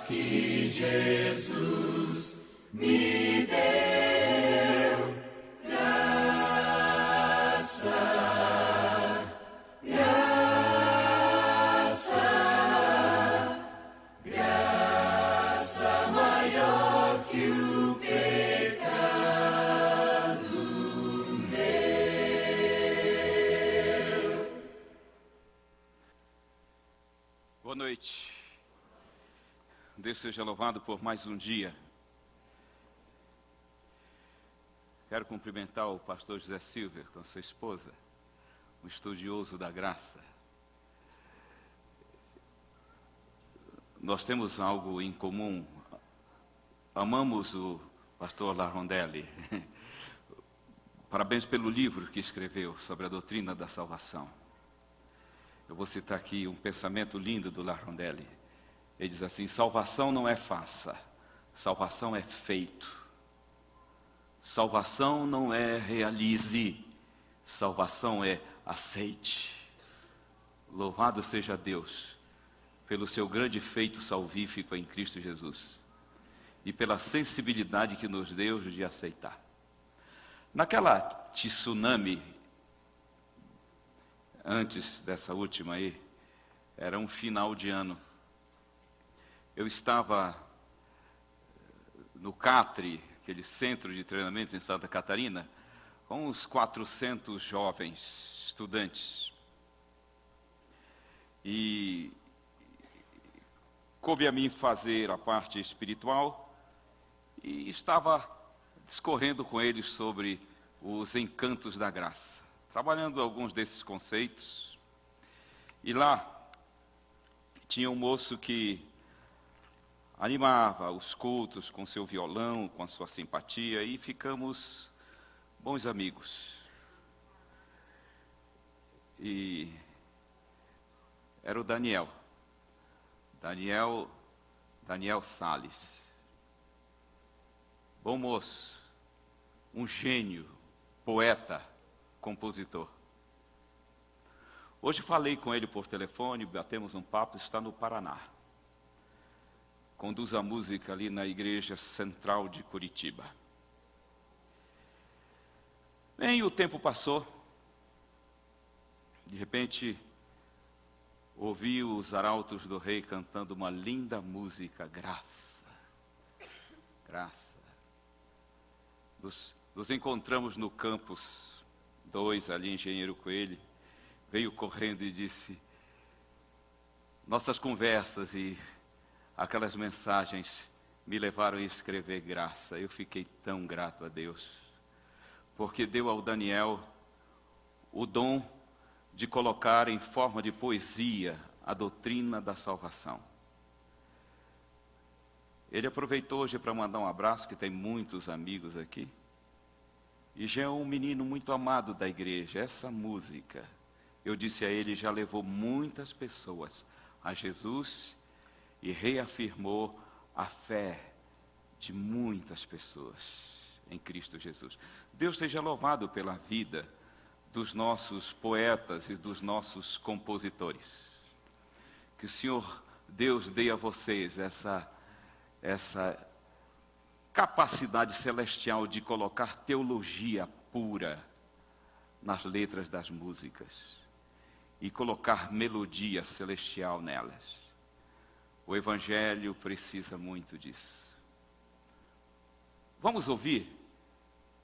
que Jesus me deu. Graça, graça, graça maior que o pecado meu. Boa noite. Deus seja louvado por mais um dia. Quero cumprimentar o pastor José Silver com sua esposa, um estudioso da graça. Nós temos algo em comum. Amamos o pastor Larondelli. Parabéns pelo livro que escreveu sobre a doutrina da salvação. Eu vou citar aqui um pensamento lindo do Larondelli. Ele diz assim: salvação não é faça, salvação é feito. Salvação não é realize, salvação é aceite. Louvado seja Deus pelo seu grande feito salvífico em Cristo Jesus e pela sensibilidade que nos deu de aceitar. Naquela tsunami, antes dessa última aí, era um final de ano. Eu estava no CATRE, aquele centro de treinamento em Santa Catarina, com uns 400 jovens estudantes. E coube a mim fazer a parte espiritual e estava discorrendo com eles sobre os encantos da graça, trabalhando alguns desses conceitos. E lá tinha um moço que animava os cultos com seu violão, com a sua simpatia, e ficamos bons amigos. E era o Daniel Salles. Bom moço, um gênio, poeta, compositor. Hoje falei com ele por telefone, batemos um papo, está no Paraná. Conduz a música ali na Igreja Central de Curitiba. Bem, o tempo passou. De repente, ouvi os arautos do rei cantando uma linda música, graça, graça. Nos encontramos no campus 2, ali, Engenheiro Coelho. Veio correndo e disse: nossas conversas e aquelas mensagens me levaram a escrever graça. Eu fiquei tão grato a Deus, porque deu ao Daniel o dom de colocar em forma de poesia a doutrina da salvação. Ele aproveitou hoje para mandar um abraço, que tem muitos amigos aqui, e já é um menino muito amado da igreja. Essa música, eu disse a ele, já levou muitas pessoas a Jesus e reafirmou a fé de muitas pessoas em Cristo Jesus. Deus seja louvado pela vida dos nossos poetas e dos nossos compositores. Que o Senhor Deus dê a vocês essa capacidade celestial de colocar teologia pura nas letras das músicas e colocar melodia celestial nelas. O Evangelho precisa muito disso. Vamos ouvir,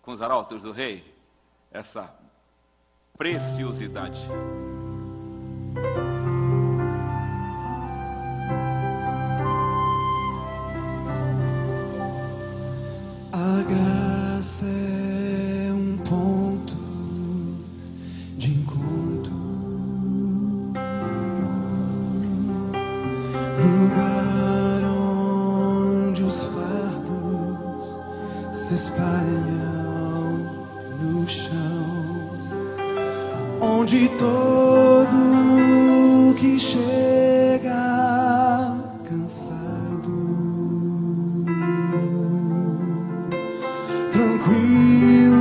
com os arautos do rei, essa preciosidade. A graça é um ponto de encontro, lugar onde os fardos se espalham no chão, onde todo que chega cansado, tranquilo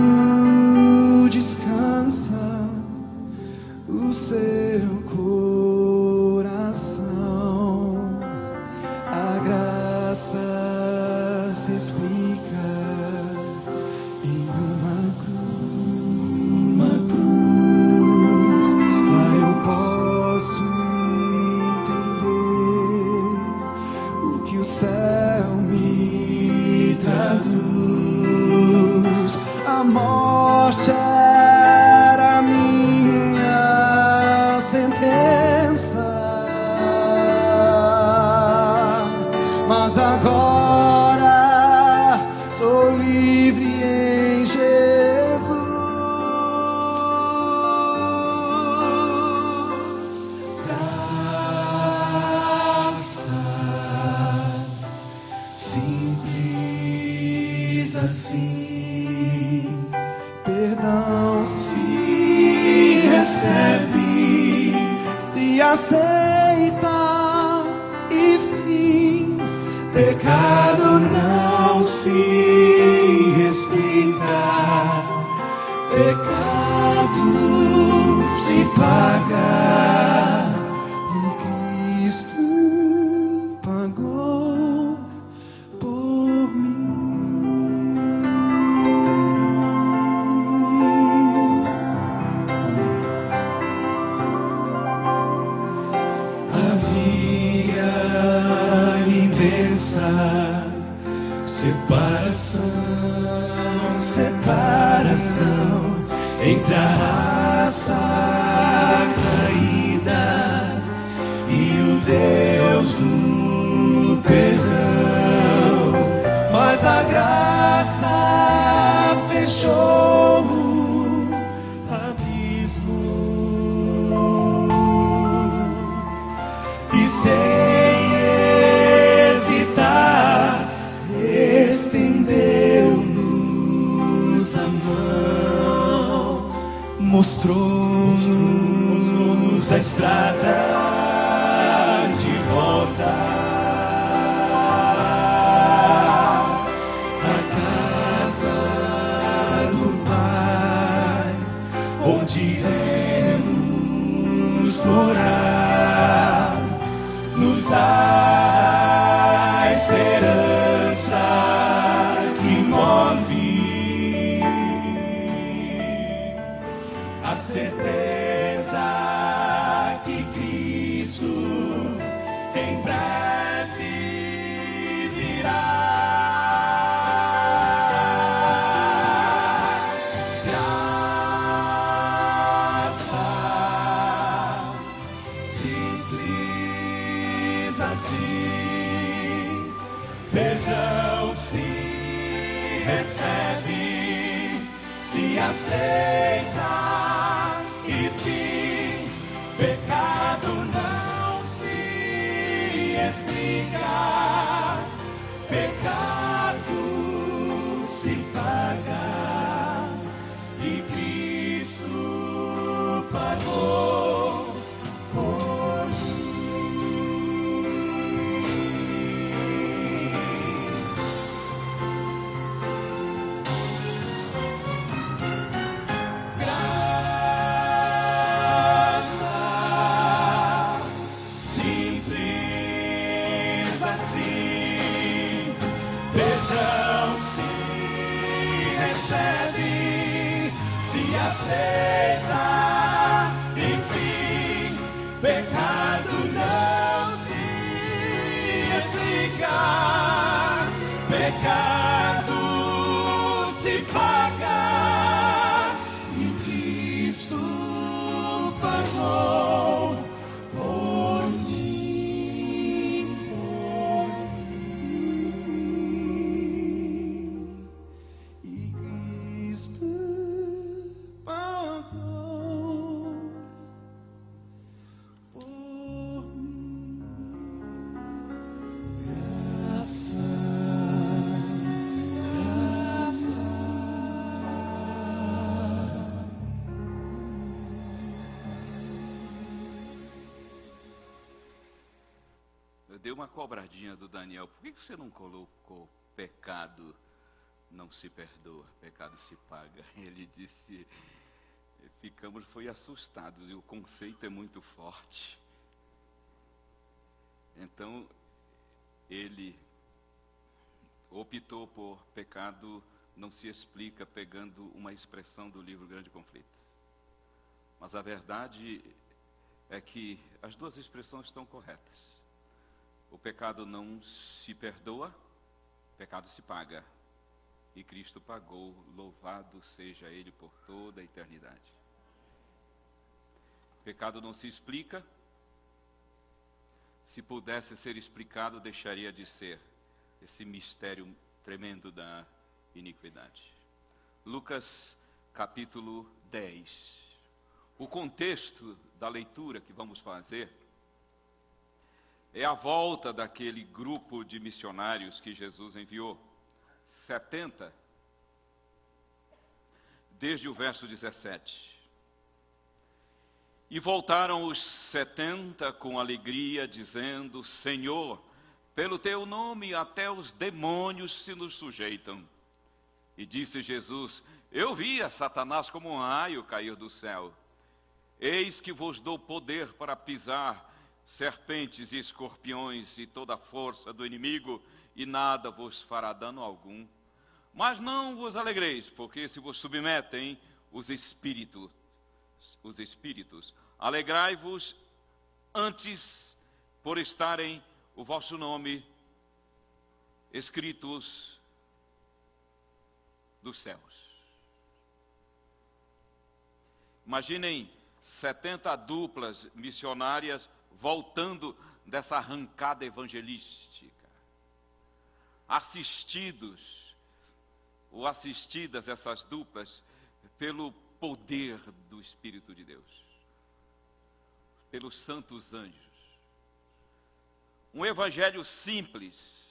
descansa o seu coração. A graça sentença, mas agora sou livre em Jesus. Graça simples assim, perdão se recebe, se aceita e fim. Pecado não se explica, pecado se paga, e Cristo pagou por mim. Havia imensa separação entre a raça caída e o Deus do perdão, mas a graça fechou o abismo e sem hesitar estendeu-nos a mão, mostrou-nos a estrada de volta à casa do Pai, onde iremos morar, nos dá esperança que move, a certeza que Cristo em breve virá. Graça simples assim, perdão se recebe, se aceita e fim. Pecado não se explica, pecado se paga, e Cristo pagou por simples assim, perdão se recebe, se aceita, enfim, pecado não se explica, pecado se paga, e Cristo pagou por mim, e Cristo pagou por mim. Graça, graça. Eu dei uma cobradinha do Daniel. Por que você não colocou pecado não se perdoa, pecado se paga? Ele disse, foi assustados, e o conceito é muito forte. Então, ele optou por pecado não se explica, pegando uma expressão do livro Grande Conflito. Mas a verdade é que as duas expressões estão corretas. O pecado não se perdoa, pecado se paga. E Cristo pagou, louvado seja Ele por toda a eternidade. Pecado não se explica. Se pudesse ser explicado, deixaria de ser esse mistério tremendo da iniquidade. Lucas capítulo 10. O contexto da leitura que vamos fazer é a volta daquele grupo de missionários que Jesus enviou, 70, desde o verso 17. E voltaram os 70 com alegria, dizendo: Senhor, pelo teu nome até os demônios se nos sujeitam. E disse Jesus: Eu via Satanás como um raio cair do céu. Eis que vos dou poder para pisar serpentes e escorpiões e toda a força do inimigo, e nada vos fará dano algum. Mas não vos alegreis, porque se vos submetem os espíritos, alegrai-vos antes por estarem o vosso nome escritos dos céus. Imaginem 70 duplas missionárias voltando dessa arrancada evangelística, assistidas essas duplas pelo poder do Espírito de Deus, pelos santos anjos. Um evangelho simples,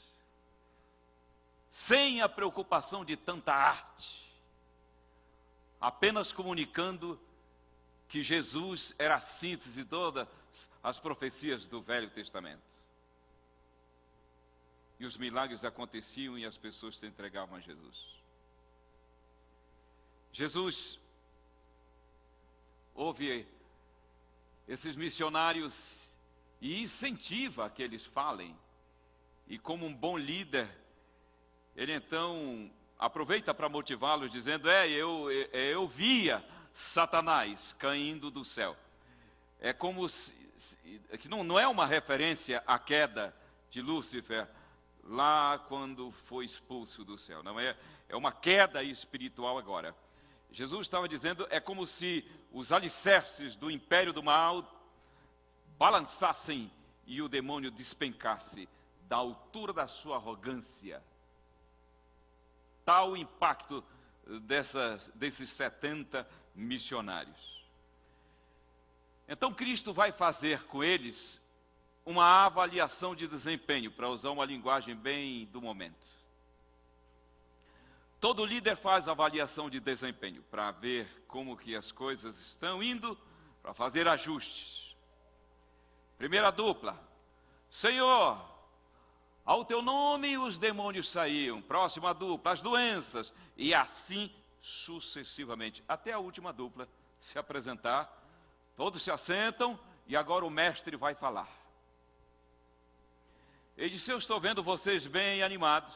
sem a preocupação de tanta arte, apenas comunicando que Jesus era a síntese de todas as profecias do Velho Testamento. E os milagres aconteciam e as pessoas se entregavam a Jesus. Jesus ouve esses missionários e incentiva que eles falem. E como um bom líder, ele então aproveita para motivá-los, dizendo: eu via Satanás caindo do céu. É como que não é uma referência à queda de Lúcifer lá quando foi expulso do céu. Não é uma queda espiritual agora. Jesus estava dizendo, é como se os alicerces do império do mal balançassem e o demônio despencasse da altura da sua arrogância. Tal o impacto desses 70 missionários. Então Cristo vai fazer com eles uma avaliação de desempenho, para usar uma linguagem bem do momento. Todo líder faz avaliação de desempenho, para ver como que as coisas estão indo, para fazer ajustes. Primeira dupla: Senhor, ao teu nome os demônios saíam. Próxima dupla: as doenças. E assim sucessivamente, até a última dupla se apresentar. Todos se assentam e agora o mestre vai falar. Ele disse: eu estou vendo vocês bem animados,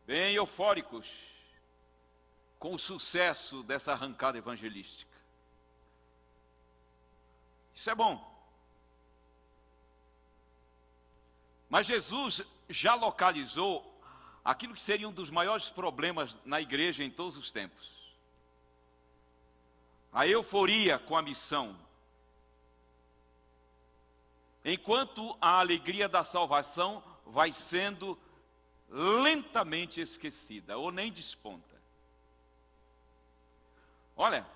bem eufóricos com o sucesso dessa arrancada evangelística. Isso é bom. Mas Jesus já localizou aquilo que seria um dos maiores problemas na igreja em todos os tempos. A euforia com a missão. Enquanto a alegria da salvação vai sendo lentamente esquecida, ou nem desponta. Olha,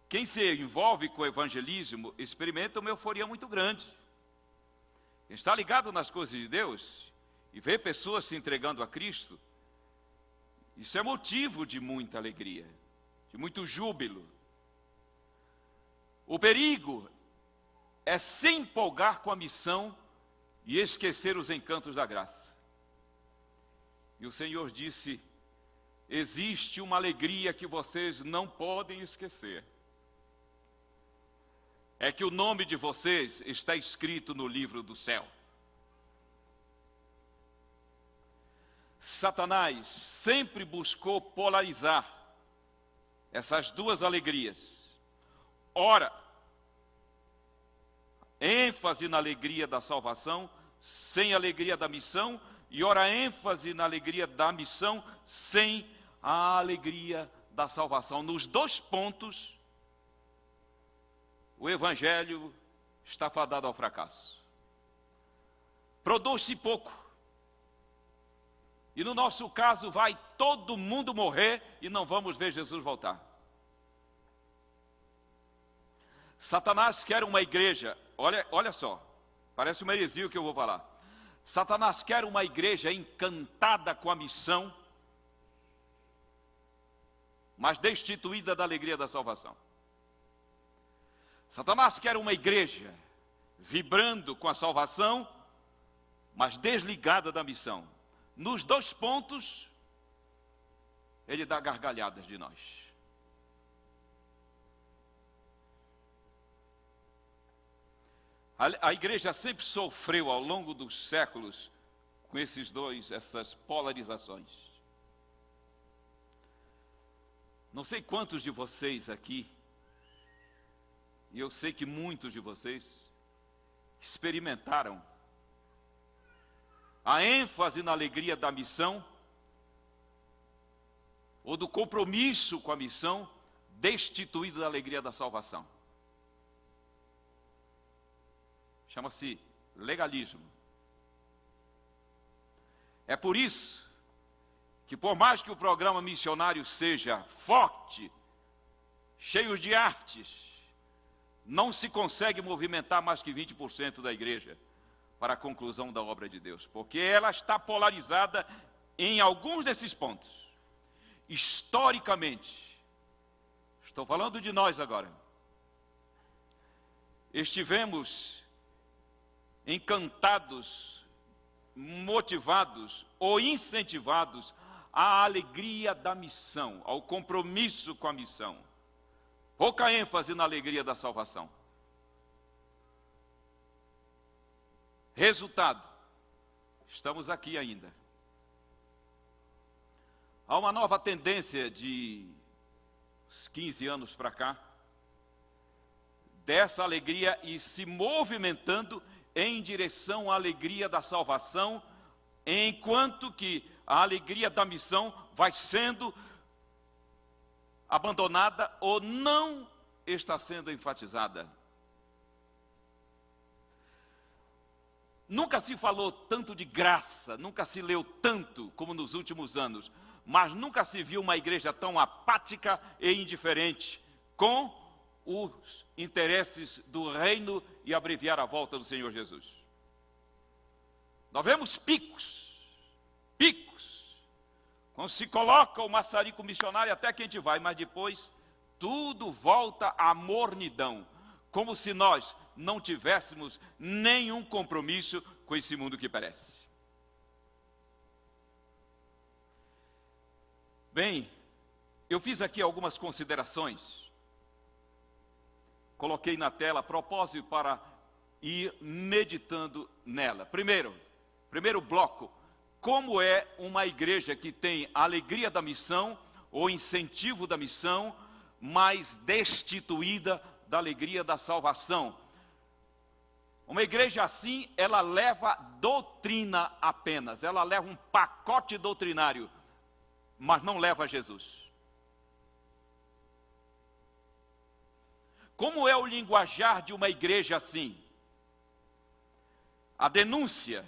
quem se envolve com o evangelismo experimenta uma euforia muito grande. Quem está ligado nas coisas de Deus e vê pessoas se entregando a Cristo, isso é motivo de muita alegria, de muito júbilo. O perigo é se empolgar com a missão e esquecer os encantos da graça. E o Senhor disse: existe uma alegria que vocês não podem esquecer. É que o nome de vocês está escrito no livro do céu. Satanás sempre buscou polarizar essas duas alegrias. Ora, ênfase na alegria da salvação, sem a alegria da missão, e ora ênfase na alegria da missão, sem a alegria da salvação. Nos dois pontos, o evangelho está fadado ao fracasso. Produz-se pouco. E no nosso caso vai todo mundo morrer e não vamos ver Jesus voltar. Satanás quer uma igreja, olha só, parece uma heresia o que eu vou falar. Satanás quer uma igreja encantada com a missão, mas destituída da alegria da salvação. Satanás quer uma igreja vibrando com a salvação, mas desligada da missão. Nos dois pontos, ele dá gargalhadas de nós. A igreja sempre sofreu ao longo dos séculos com essas polarizações. Não sei quantos de vocês aqui, e eu sei que muitos de vocês, experimentaram a ênfase na alegria da missão, ou do compromisso com a missão, destituído da alegria da salvação. Chama-se legalismo. É por isso que, por mais que o programa missionário seja forte, cheio de artes, não se consegue movimentar mais que 20% da igreja para a conclusão da obra de Deus, porque ela está polarizada em alguns desses pontos. Historicamente, estou falando de nós agora, estivemos encantados, motivados ou incentivados à alegria da missão, ao compromisso com a missão. Pouca ênfase na alegria da salvação. Resultado, estamos aqui ainda. Há uma nova tendência de 15 anos para cá, dessa alegria e se movimentando em direção à alegria da salvação, enquanto que a alegria da missão vai sendo abandonada ou não está sendo enfatizada. Nunca se falou tanto de graça, nunca se leu tanto como nos últimos anos, mas nunca se viu uma igreja tão apática e indiferente com os interesses do reino e abreviar a volta do Senhor Jesus. Nós vemos picos, quando se coloca o maçarico missionário até que a gente vai, mas depois tudo volta à mornidão, como se nós não tivéssemos nenhum compromisso com esse mundo que perece. Bem, eu fiz aqui algumas considerações, coloquei na tela a propósito para ir meditando nela. Primeiro bloco, como é uma igreja que tem a alegria da missão, ou incentivo da missão, mas destituída da alegria da salvação. Uma igreja assim, ela leva doutrina apenas, ela leva um pacote doutrinário, mas não leva Jesus. Como é o linguajar de uma igreja assim? A denúncia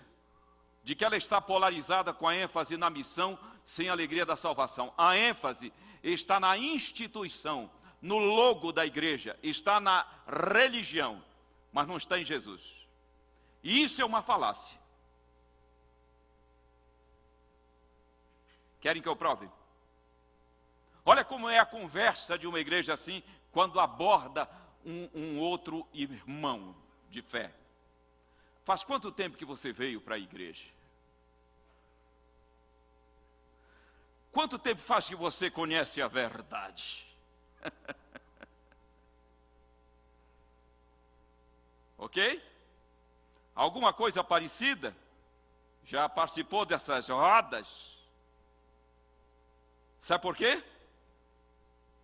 de que ela está polarizada com a ênfase na missão, sem a alegria da salvação. A ênfase está na instituição, no logo da igreja, está na religião, mas não está em Jesus. E isso é uma falácia. Querem que eu prove? Olha como é a conversa de uma igreja assim, quando aborda um outro irmão de fé. Faz quanto tempo que você veio para a igreja? Quanto tempo faz que você conhece a verdade? Ok? Alguma coisa parecida? Já participou dessas rodas? Sabe por quê?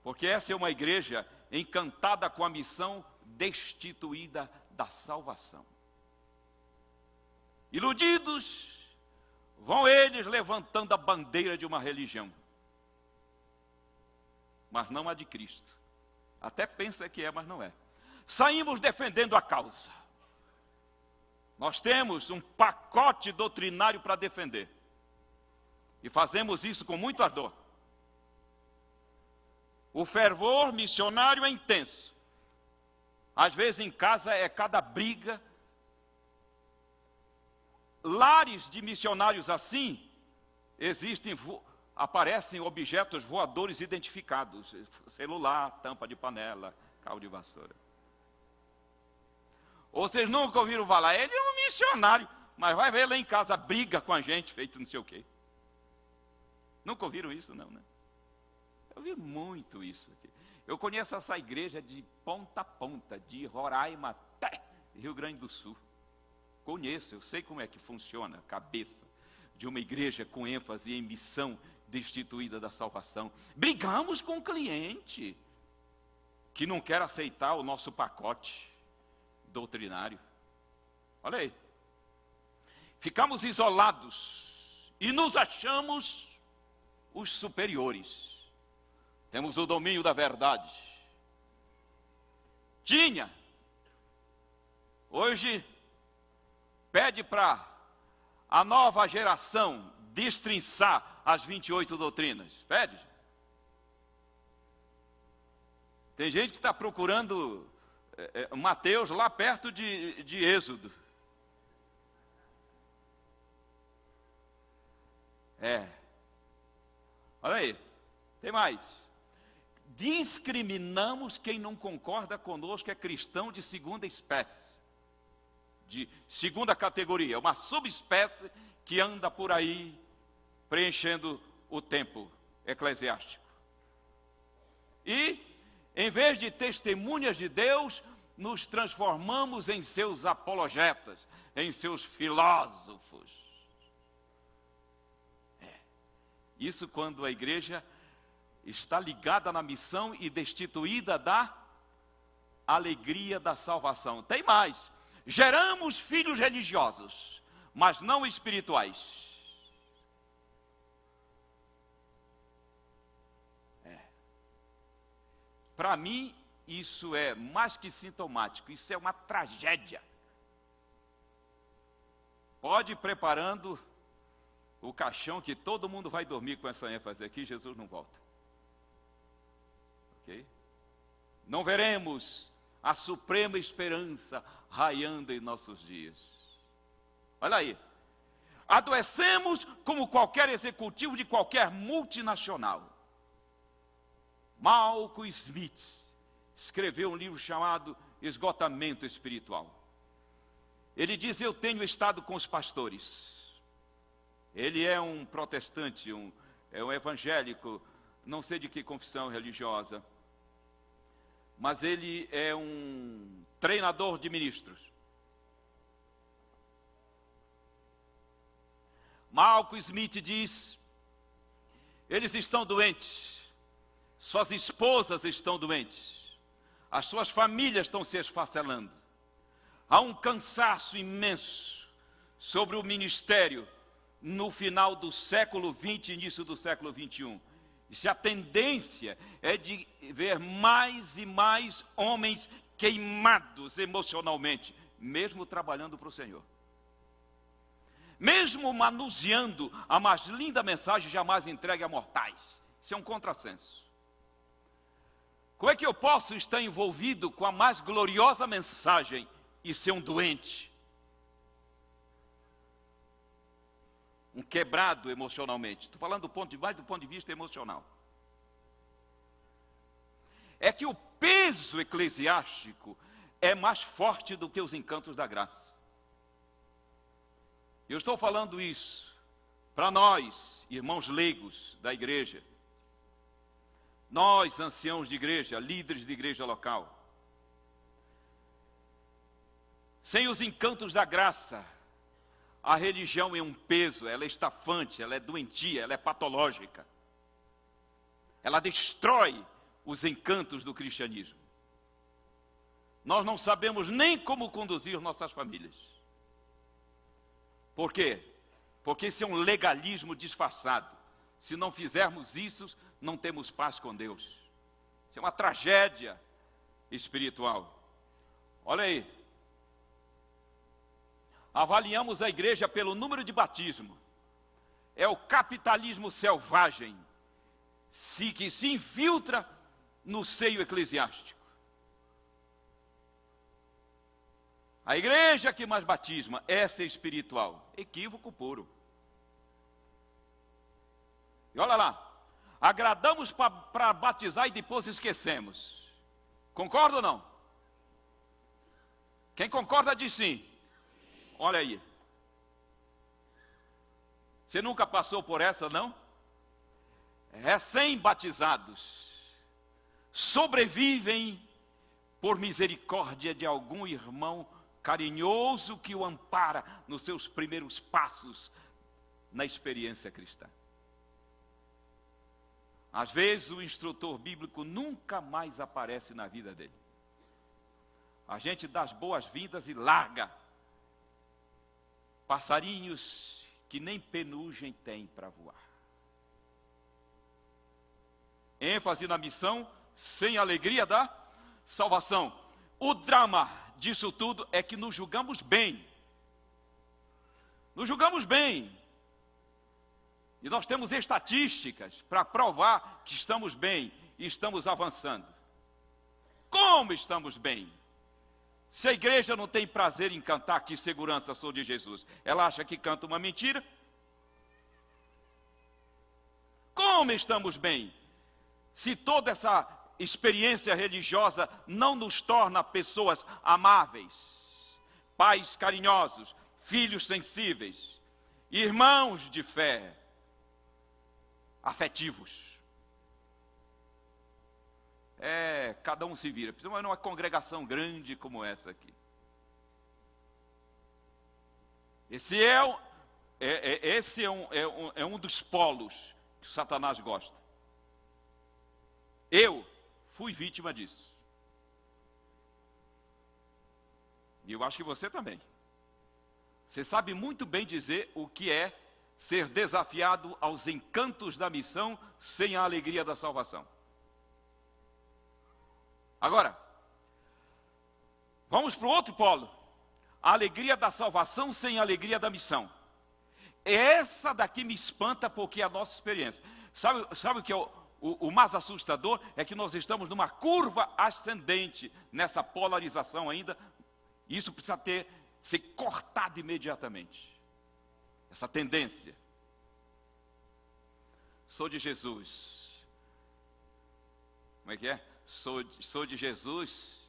Porque essa é uma igreja encantada com a missão, destituída da salvação. Iludidos, vão eles levantando a bandeira de uma religião, mas não a de Cristo. Até pensa que é, mas não é. saímos defendendo a causa. Nós temos um pacote doutrinário para defender. E fazemos isso com muito ardor. O fervor missionário é intenso. Às vezes em casa é cada briga. Lares de missionários assim, aparecem objetos voadores identificados. Celular, tampa de panela, cabo de vassoura. Vocês nunca ouviram falar, ele é um missionário, mas vai ver lá em casa, briga com a gente, feito não sei o quê. Nunca ouviram isso, não, né? Eu vi muito isso aqui. Eu conheço essa igreja de ponta a ponta, de Roraima até Rio Grande do Sul. Conheço, eu sei como é que funciona a cabeça de uma igreja com ênfase em missão destituída da salvação. Brigamos com o cliente que não quer aceitar o nosso pacote doutrinário. Olha aí. Ficamos isolados e nos achamos os superiores. Temos o domínio da verdade. Tinha. Hoje, pede para a nova geração destrinçar as 28 doutrinas. Pede. Tem gente que está procurando Mateus lá perto de Êxodo. Olha aí, tem mais. Discriminamos quem não concorda conosco, é cristão de segunda espécie, de segunda categoria, uma subespécie que anda por aí preenchendo o tempo eclesiástico. E, em vez de testemunhas de Deus, nos transformamos em seus apologetas, em seus filósofos. Isso quando a igreja está ligada na missão e destituída da alegria da salvação. Tem mais. Geramos filhos religiosos, mas não espirituais. Para mim, isso é mais que sintomático, isso é uma tragédia. Pode ir preparando o caixão que todo mundo vai dormir com essa ênfase aqui, Jesus não volta. Ok? Não veremos a suprema esperança raiando em nossos dias. Olha aí. Adoecemos como qualquer executivo de qualquer multinacional. Malcolm Smith escreveu um livro chamado Esgotamento Espiritual. Ele diz, eu tenho estado com os pastores. Ele é um protestante, é um evangélico, não sei de que confissão religiosa, mas ele é um treinador de ministros. Malcolm Smith diz, eles estão doentes, suas esposas estão doentes, as suas famílias estão se esfacelando. Há um cansaço imenso sobre o ministério no final do século XX, início do século XXI. E se a tendência é de ver mais e mais homens queimados emocionalmente, mesmo trabalhando para o Senhor. Mesmo manuseando a mais linda mensagem jamais entregue a mortais. Isso é um contrassenso. Como é que eu posso estar envolvido com a mais gloriosa mensagem e ser um doente? Um quebrado emocionalmente. Estou falando do ponto de vista emocional. É que o peso eclesiástico é mais forte do que os encantos da graça. Eu estou falando isso para nós, irmãos leigos da igreja. Nós, anciãos de igreja, líderes de igreja local. Sem os encantos da graça, a religião é um peso, ela é estafante, ela é doentia, ela é patológica. Ela destrói os encantos do cristianismo. Nós não sabemos nem como conduzir nossas famílias. Por quê? Porque isso é um legalismo disfarçado. Se não fizermos isso, não temos paz com Deus. Isso é uma tragédia espiritual. Olha aí. Avaliamos a igreja pelo número de batismo. É o capitalismo selvagem que se infiltra no seio eclesiástico. A igreja que mais batisma, essa é espiritual. Equívoco puro. E olha lá, agradamos para batizar e depois esquecemos. Concorda ou não? Quem concorda diz sim. Olha aí. Você nunca passou por essa, não? Recém-batizados sobrevivem por misericórdia de algum irmão carinhoso que o ampara nos seus primeiros passos na experiência cristã. Às vezes o instrutor bíblico nunca mais aparece na vida dele. A gente dá as boas-vindas e larga. Passarinhos que nem penugem têm para voar. ênfase na missão, sem alegria da salvação. O drama disso tudo é que nos julgamos bem. Nos julgamos bem. E nós temos estatísticas para provar que estamos bem e estamos avançando. Como estamos bem? Se a igreja não tem prazer em cantar que segurança sou de Jesus, ela acha que canta uma mentira? Como estamos bem? Se toda essa experiência religiosa não nos torna pessoas amáveis, pais carinhosos, filhos sensíveis, irmãos de fé, afetivos. Cada um se vira, principalmente numa congregação grande como essa aqui. Esse é um dos polos que Satanás gosta. Eu fui vítima disso. E eu acho que você também. Você sabe muito bem dizer o que é ser desafiado aos encantos da missão sem a alegria da salvação. Agora, vamos para o outro polo. A alegria da salvação sem a alegria da missão. Essa daqui me espanta porque é a nossa experiência. Sabe o que é o mais assustador? É que nós estamos numa curva ascendente, nessa polarização ainda. Isso precisa ser cortado imediatamente. Essa tendência. Sou de Jesus. Como é que é? Sou de Jesus.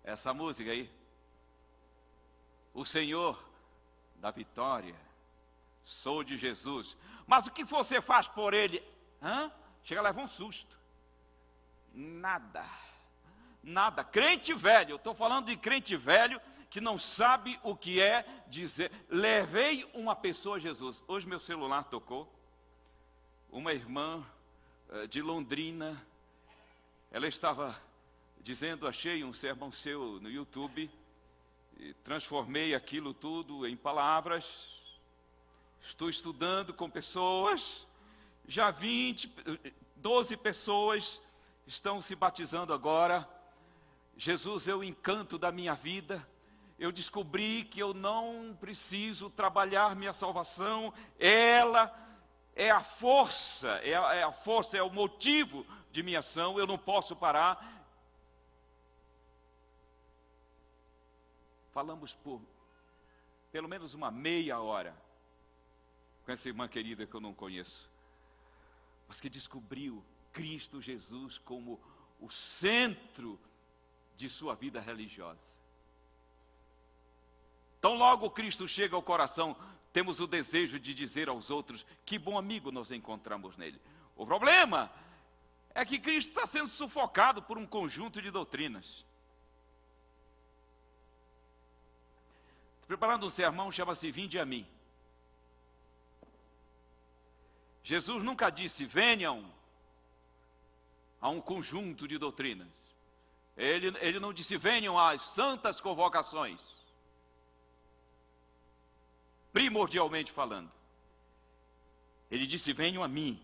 Essa música aí. O Senhor da vitória. Sou de Jesus. Mas o que você faz por Ele? Chega a levar um susto. Nada. Crente velho. Eu estou falando de crente velho que não sabe o que é dizer. Levei uma pessoa a Jesus. Hoje meu celular tocou. Uma irmã de Londrina. Ela estava dizendo, achei um sermão seu no YouTube. E transformei aquilo tudo em palavras. Estou estudando com pessoas. Já 12 pessoas estão se batizando agora. Jesus é o encanto da minha vida. Eu descobri que eu não preciso trabalhar minha salvação. Ela é a força, é o motivo de minha ação. Eu não posso parar. Falamos por pelo menos uma meia hora com essa irmã querida que eu não conheço, mas que descobriu Cristo Jesus como o centro de sua vida religiosa. Tão logo Cristo chega ao coração, temos o desejo de dizer aos outros, que bom amigo nós encontramos nele. O problema é que Cristo está sendo sufocado por um conjunto de doutrinas. Preparando um sermão, chama-se Vinde a mim. Jesus nunca disse, venham a um conjunto de doutrinas. Ele não disse, venham às santas convocações. Primordialmente falando. Ele disse, venham a mim.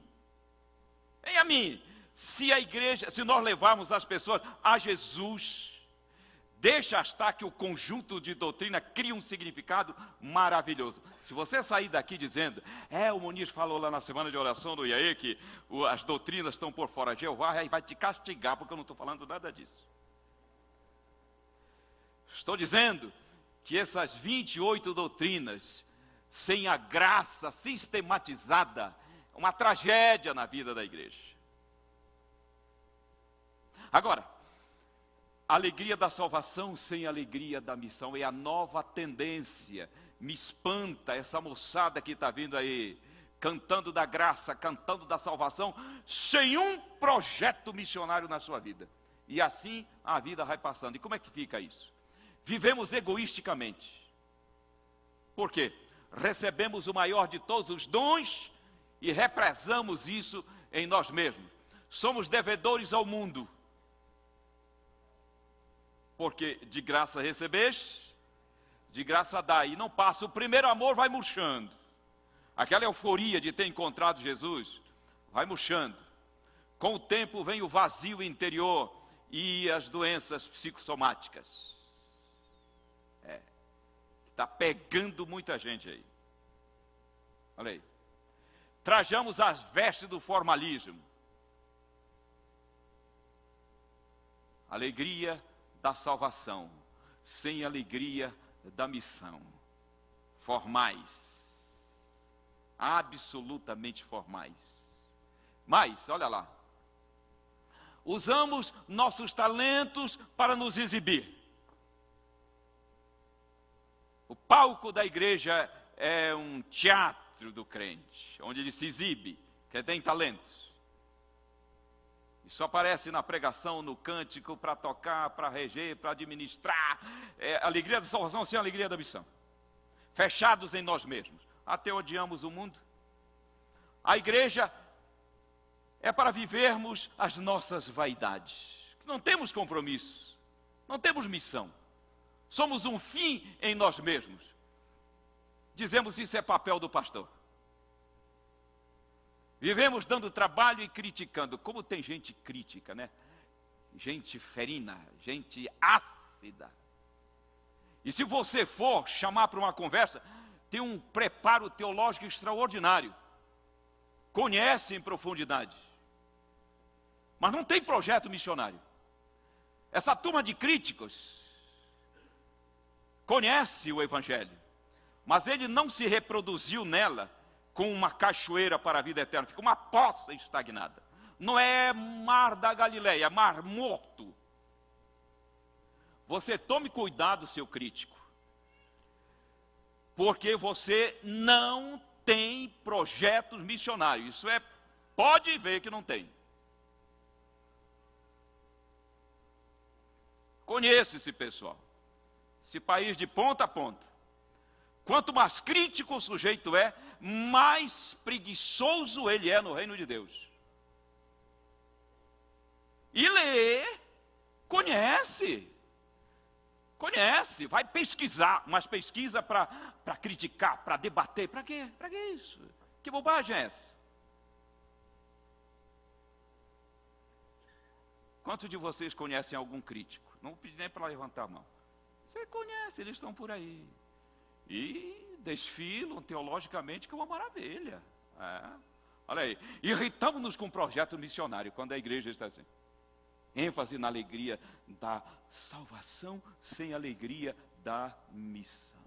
Venham a mim. Se nós levarmos as pessoas a Jesus, Deixa estar que o conjunto de doutrina cria um significado maravilhoso. Se você sair daqui dizendo, o Muniz falou lá na semana de oração do IAE que as doutrinas estão por fora, Jeová aí vai te castigar, porque eu não estou falando nada disso. Estou dizendo que essas 28 doutrinas, sem a graça sistematizada, é uma tragédia na vida da igreja. Agora, a alegria da salvação sem a alegria da missão é a nova tendência. Me espanta essa moçada que está vindo aí, cantando da graça, cantando da salvação, sem um projeto missionário na sua vida. E assim a vida vai passando. E como é que fica isso? Vivemos egoisticamente. Por quê? Recebemos o maior de todos os dons e represamos isso em nós mesmos. Somos devedores ao mundo. Porque de graça recebeste, de graça dá. E não passa, o primeiro amor vai murchando. Aquela euforia de ter encontrado Jesus vai murchando. Com o tempo vem o vazio interior e as doenças psicossomáticas. Está pegando muita gente aí. Olha aí. Trajamos as vestes do formalismo. Alegria da salvação, sem alegria da missão. Formais. Absolutamente formais. Mas, olha lá. Usamos nossos talentos para nos exibir. O palco da igreja é um teatro do crente, onde ele se exibe, que tem talentos. Isso aparece na pregação, no cântico, para tocar, para reger, para administrar. A alegria da salvação sem a alegria da missão. Fechados em nós mesmos. Até odiamos o mundo. A igreja é para vivermos as nossas vaidades. Não temos compromisso, não temos missão. Somos um fim em nós mesmos. Dizemos isso é papel do pastor. Vivemos dando trabalho e criticando. Como tem gente crítica, né? Gente ferina, gente ácida. E se você for chamar para uma conversa, tem um preparo teológico extraordinário. Conhece em profundidade. Mas não tem projeto missionário. Essa turma de críticos conhece o Evangelho, mas ele não se reproduziu nela com uma cachoeira para a vida eterna, fica uma poça estagnada. Não é mar da Galileia, é mar morto. Você tome cuidado, seu crítico, porque você não tem projetos missionários. Isso pode ver que não tem. Conheço esse pessoal. Esse país de ponta a ponta. Quanto mais crítico o sujeito é, mais preguiçoso ele é no reino de Deus. E lê, conhece, vai pesquisar, mas pesquisa para criticar, para debater. Para quê? Para que isso? Que bobagem é essa? Quantos de vocês conhecem algum crítico? Não vou pedir nem para levantar a mão. Você conhece, eles estão por aí. E desfilam teologicamente, que é uma maravilha. Olha aí, irritamos-nos com o projeto missionário, quando a igreja está assim. ênfase na alegria da salvação sem alegria da missão.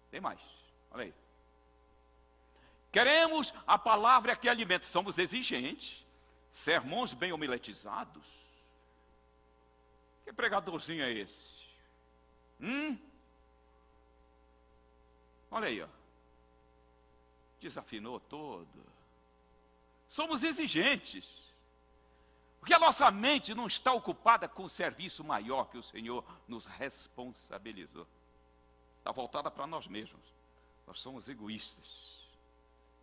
Tem mais, olha aí. Queremos a palavra que alimenta, somos exigentes, sermões bem homiletizados. Que pregadorzinho é esse? Olha aí, ó. Desafinou todo. Somos exigentes. Porque a nossa mente não está ocupada com o serviço maior que o Senhor nos responsabilizou. Está voltada para nós mesmos. Nós somos egoístas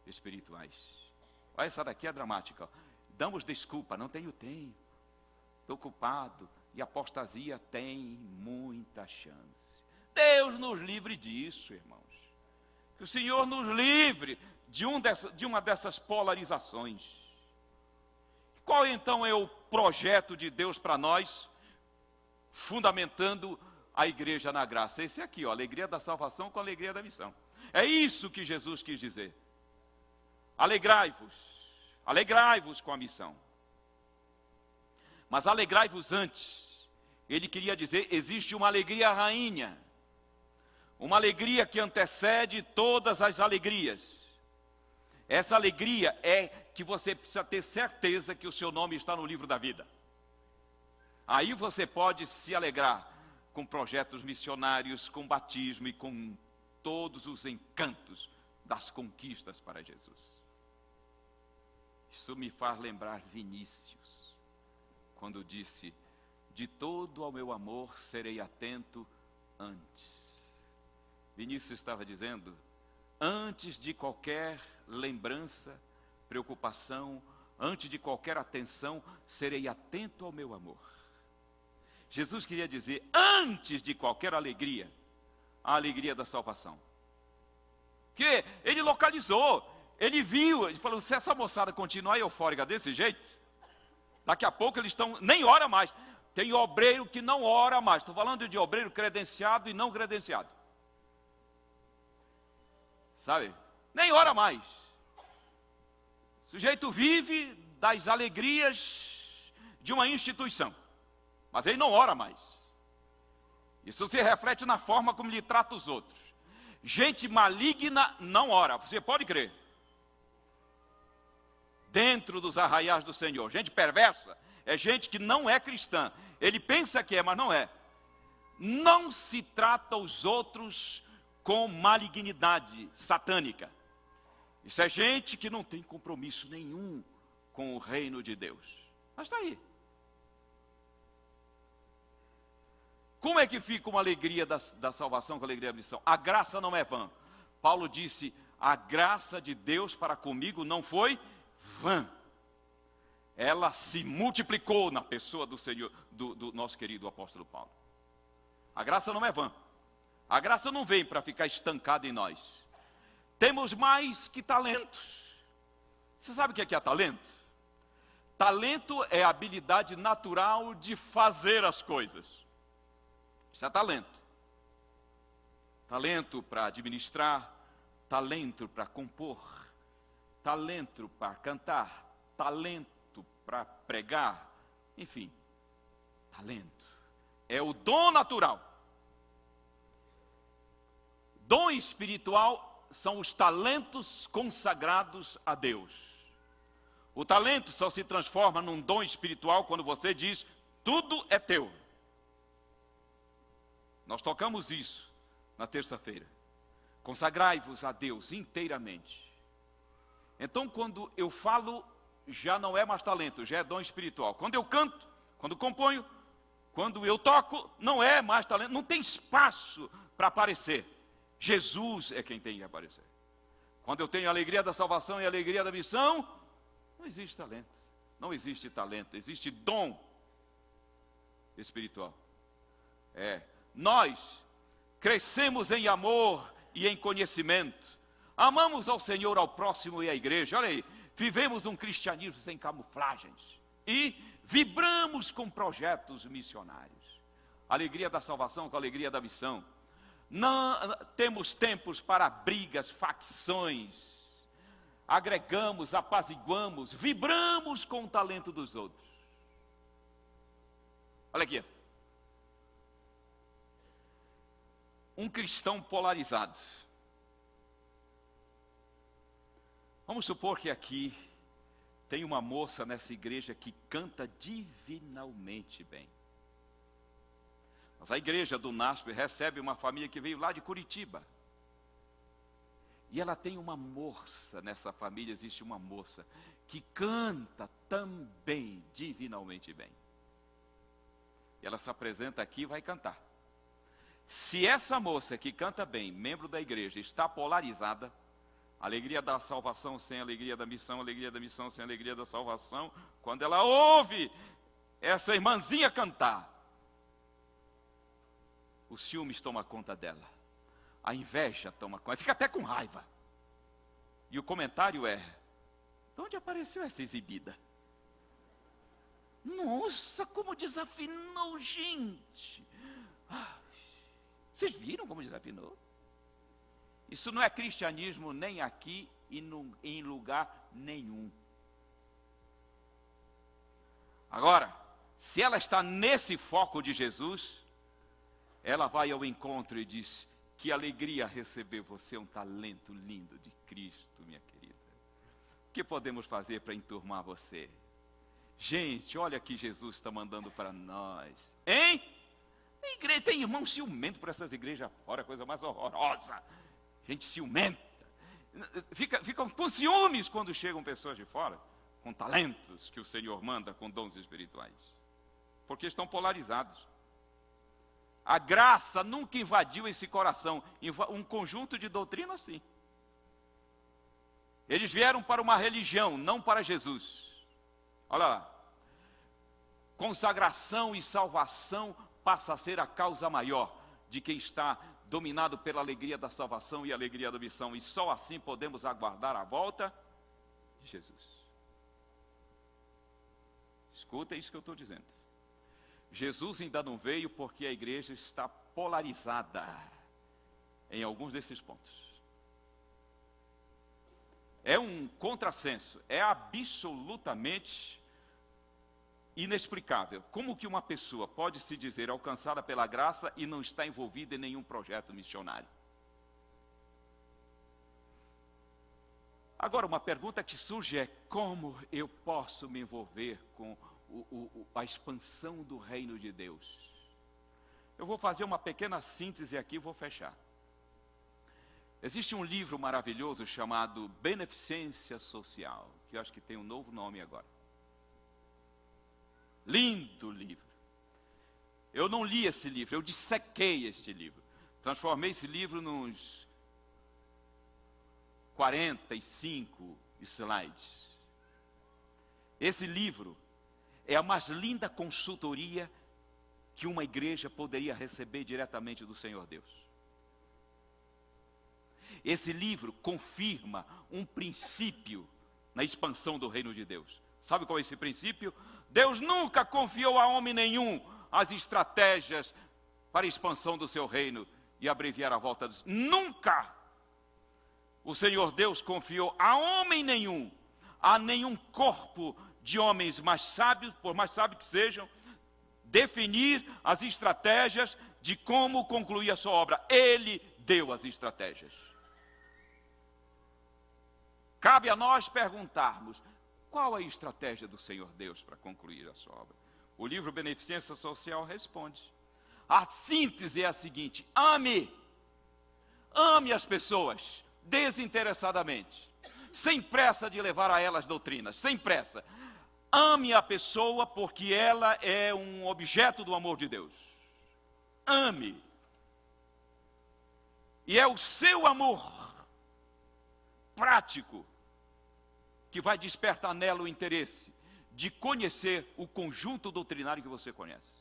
espirituais. Olha, essa daqui é dramática. Ó. Damos desculpa, não tenho tempo. Estou ocupado. E a apostasia tem muita chance. Deus nos livre disso, irmãos. Que o Senhor nos livre de uma dessas polarizações. Qual então é o projeto de Deus para nós? fundamentando a igreja na graça. Esse aqui, ó, alegria da salvação com a alegria da missão. É isso que Jesus quis dizer. Alegrai-vos, alegrai-vos com a missão. Mas alegrai-vos antes. Ele queria dizer, existe uma alegria rainha. Uma alegria que antecede todas as alegrias. Essa alegria é que você precisa ter certeza que o seu nome está no livro da vida. Aí você pode se alegrar com projetos missionários, com batismo e com todos os encantos das conquistas para Jesus. Isso me faz lembrar Vinícius, quando disse, de todo ao meu amor serei atento antes. Vinícius estava dizendo, antes de qualquer lembrança, preocupação, antes de qualquer atenção, serei atento ao meu amor. Jesus queria dizer, antes de qualquer alegria, a alegria da salvação. Porque ele localizou, ele viu, ele falou, se essa moçada continuar eufórica desse jeito, daqui a pouco eles estão, nem ora mais. Tem obreiro que não ora mais. Estou falando de obreiro credenciado e não credenciado. Sabe? Nem ora mais. O sujeito vive das alegrias de uma instituição. Mas ele não ora mais. Isso se reflete na forma como ele trata os outros. Gente maligna não ora, você pode crer. Dentro dos arraiais do Senhor. Gente perversa é gente que não é cristã. Ele pensa que é, mas não é. Não se trata os outros com malignidade satânica. Isso é gente que não tem compromisso nenhum com o reino de Deus. Mas está aí. Como é que fica uma alegria da salvação com a alegria da missão? A graça não é vã. Paulo disse, a graça de Deus para comigo não foi vã. Ela se multiplicou na pessoa do Senhor, do nosso querido apóstolo Paulo. A graça não é vã. A graça não vem para ficar estancada em nós. Temos mais que talentos. Você sabe o que é talento? Talento é a habilidade natural de fazer as coisas. Isso é talento. Talento para administrar, talento para compor, talento para cantar, talento para pregar, enfim, talento. É o dom natural. Dom espiritual são os talentos consagrados a Deus. O talento só se transforma num dom espiritual quando você diz, tudo é teu. Nós tocamos isso na terça-feira. Consagrai-vos a Deus inteiramente. Então, quando eu falo, já não é mais talento, já é dom espiritual. Quando eu canto, quando componho, quando eu toco, não é mais talento, não tem espaço para aparecer. Jesus é quem tem que aparecer. Quando eu tenho a alegria da salvação e a alegria da missão, não existe talento. Não existe talento, existe dom espiritual. Nós crescemos em amor e em conhecimento. Amamos ao Senhor, ao próximo e à igreja. Olha aí, vivemos um cristianismo sem camuflagens. E vibramos com projetos missionários. Alegria da salvação com a alegria da missão. Não temos tempos para brigas, facções. Agregamos, apaziguamos, vibramos com o talento dos outros. Olha aqui. Um cristão polarizado. Vamos supor que aqui tem uma moça nessa igreja que canta divinalmente bem. Mas a igreja do NASP recebe uma família que veio lá de Curitiba. E ela tem uma moça, nessa família existe uma moça, que canta também divinalmente bem. E ela se apresenta aqui e vai cantar. Se essa moça que canta bem, membro da igreja, está polarizada, alegria da salvação sem alegria da missão sem alegria da salvação, quando ela ouve essa irmãzinha cantar, o ciúmes toma conta dela, a inveja toma conta, fica até com raiva. E o comentário é, de onde apareceu essa exibida? Nossa, como desafinou, gente. Vocês viram como desafinou? Isso não é cristianismo nem aqui e em lugar nenhum. Agora, se ela está nesse foco de Jesus, ela vai ao encontro e diz: que alegria receber você, um talento lindo de Cristo, minha querida. O que podemos fazer para enturmar você? Gente, olha que Jesus está mandando para nós. Hein? A igreja, tem irmão ciumento por essas igrejas fora, coisa mais horrorosa. Gente ciumenta. Ficam com ciúmes quando chegam pessoas de fora, com talentos que o Senhor manda, com dons espirituais. Porque estão polarizados. A graça nunca invadiu esse coração. Um conjunto de doutrinas, sim. Eles vieram para uma religião, não para Jesus. Olha lá. Consagração e salvação passa a ser a causa maior de quem está dominado pela alegria da salvação e alegria da missão. E só assim podemos aguardar a volta de Jesus. Escuta isso que eu estou dizendo. Jesus ainda não veio porque a igreja está polarizada em alguns desses pontos. É um contrassenso, é absolutamente inexplicável. Como que uma pessoa pode se dizer alcançada pela graça e não está envolvida em nenhum projeto missionário? Agora, uma pergunta que surge é: como eu posso me envolver com a expansão do reino de Deus? Eu vou fazer uma pequena síntese aqui e vou fechar. Existe um livro maravilhoso chamado Beneficência Social, que eu acho que tem um novo nome agora. Lindo livro. Eu não li esse livro, eu dissequei este livro. Transformei esse livro nos 45 slides. Esse livro é a mais linda consultoria que uma igreja poderia receber diretamente do Senhor Deus. Esse livro confirma um princípio na expansão do reino de Deus. Sabe qual é esse princípio? Deus nunca confiou a homem nenhum as estratégias para a expansão do seu reino e abreviar a volta dos... Nunca! O Senhor Deus confiou a homem nenhum, a nenhum corpo de homens mais sábios, por mais sábios que sejam, definir as estratégias de como concluir a sua obra. Ele deu as estratégias. Cabe a nós perguntarmos: qual é a estratégia do Senhor Deus para concluir a sua obra? O livro Beneficência Social responde. A síntese é a seguinte: ame as pessoas desinteressadamente, sem pressa de levar a elas doutrinas, sem pressa. Ame a pessoa porque ela é um objeto do amor de Deus. Ame. E é o seu amor prático que vai despertar nela o interesse de conhecer o conjunto doutrinário que você conhece.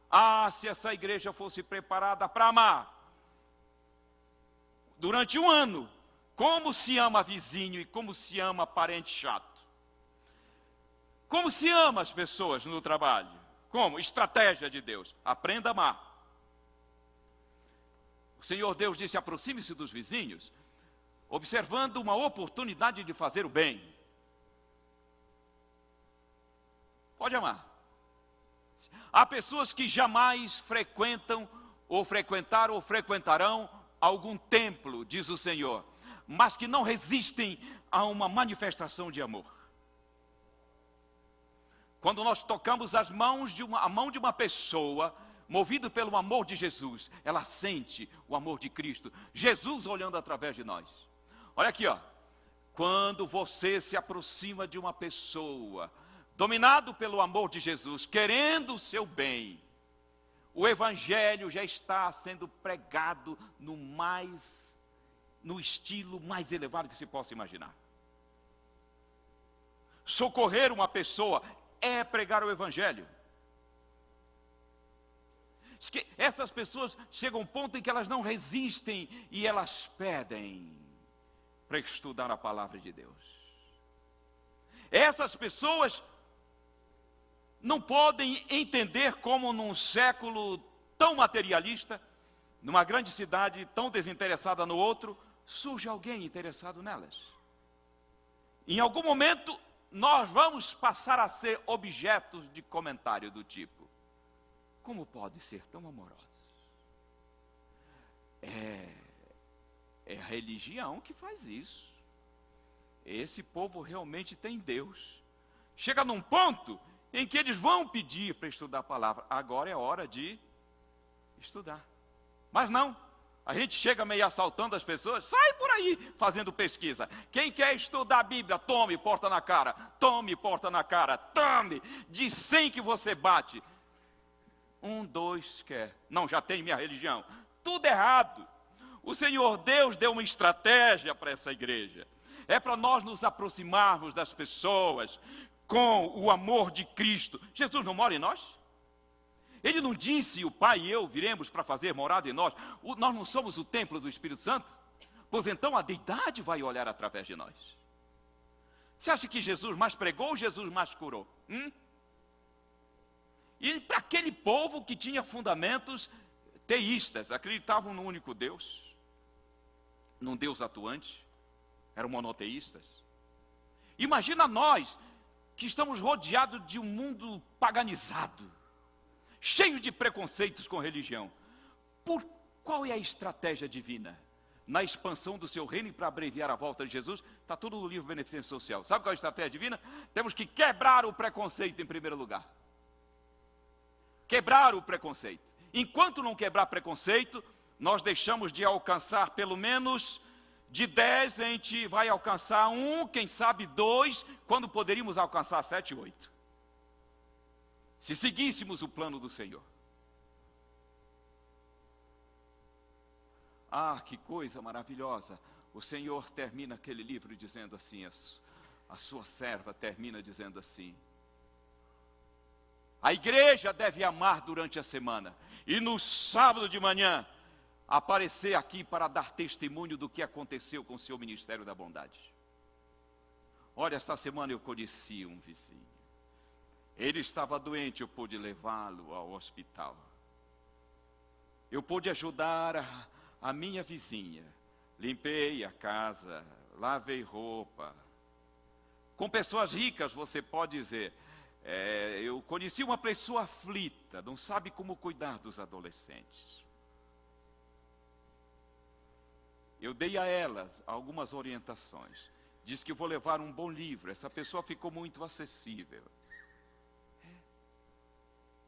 Ah, se essa igreja fosse preparada para amar durante um ano, como se ama vizinho e como se ama parente chato. Como se ama as pessoas no trabalho. Como? Estratégia de Deus. Aprenda a amar. O Senhor Deus disse: aproxime-se dos vizinhos, observando uma oportunidade de fazer o bem. Pode amar. Há pessoas que jamais frequentam, ou frequentaram, ou frequentarão algum templo, diz o Senhor, mas que não resistem a uma manifestação de amor. Quando nós tocamos a mão de uma pessoa, movido pelo amor de Jesus, ela sente o amor de Cristo, Jesus olhando através de nós. Olha aqui, ó. Quando você se aproxima de uma pessoa, dominado pelo amor de Jesus, querendo o seu bem, o evangelho já está sendo pregado no estilo mais elevado que se possa imaginar. Socorrer uma pessoa é pregar o evangelho. Essas pessoas chegam a um ponto em que elas não resistem e elas pedem para estudar a palavra de Deus. Essas pessoas não podem entender como num século tão materialista, numa grande cidade tão desinteressada no outro, surge alguém interessado nelas. Em algum momento, nós vamos passar a ser objetos de comentário do tipo: como pode ser tão amorosos? É a religião que faz isso. Esse povo realmente tem Deus. Chega num ponto em que eles vão pedir para estudar a palavra. Agora é hora de estudar. Mas não, a gente chega meio assaltando as pessoas, sai por aí fazendo pesquisa. Quem quer estudar a Bíblia, tome, porta na cara. Tome, porta na cara. Tome, de 100 que você bate, 1, 2 quer. Não, já tem minha religião. Tudo errado. O Senhor Deus deu uma estratégia para essa igreja. É para nós nos aproximarmos das pessoas com o amor de Cristo. Jesus não mora em nós? Ele não disse: o Pai e eu viremos para fazer morada em nós? Nós não somos o templo do Espírito Santo? Pois então a deidade vai olhar através de nós. Você acha que Jesus mais pregou ou Jesus mais curou? E para aquele povo que tinha fundamentos teístas, acreditavam no único Deus, num Deus atuante, eram monoteístas. Imagina nós, que estamos rodeados de um mundo paganizado, cheio de preconceitos com religião. Qual é a estratégia divina? Na expansão do seu reino e para abreviar a volta de Jesus, está tudo no livro Beneficência Social. Sabe qual é a estratégia divina? Temos que quebrar o preconceito em primeiro lugar. Quebrar o preconceito. Enquanto não quebrar preconceito, nós deixamos de alcançar pelo menos de 10, a gente vai alcançar 1, quem sabe 2, quando poderíamos alcançar 7, 8. Se seguíssemos o plano do Senhor. Ah, que coisa maravilhosa. O Senhor termina aquele livro dizendo assim, a sua serva termina dizendo assim: a igreja deve amar durante a semana, e no sábado de manhã, aparecer aqui para dar testemunho do que aconteceu com o seu ministério da bondade. Olha, esta semana eu conheci um vizinho. Ele estava doente, eu pude levá-lo ao hospital. Eu pude ajudar a minha vizinha. Limpei a casa, lavei roupa. Com pessoas ricas, você pode dizer, eu conheci uma pessoa aflita, não sabe como cuidar dos adolescentes. Eu dei a elas algumas orientações. Disse que vou levar um bom livro. Essa pessoa ficou muito acessível.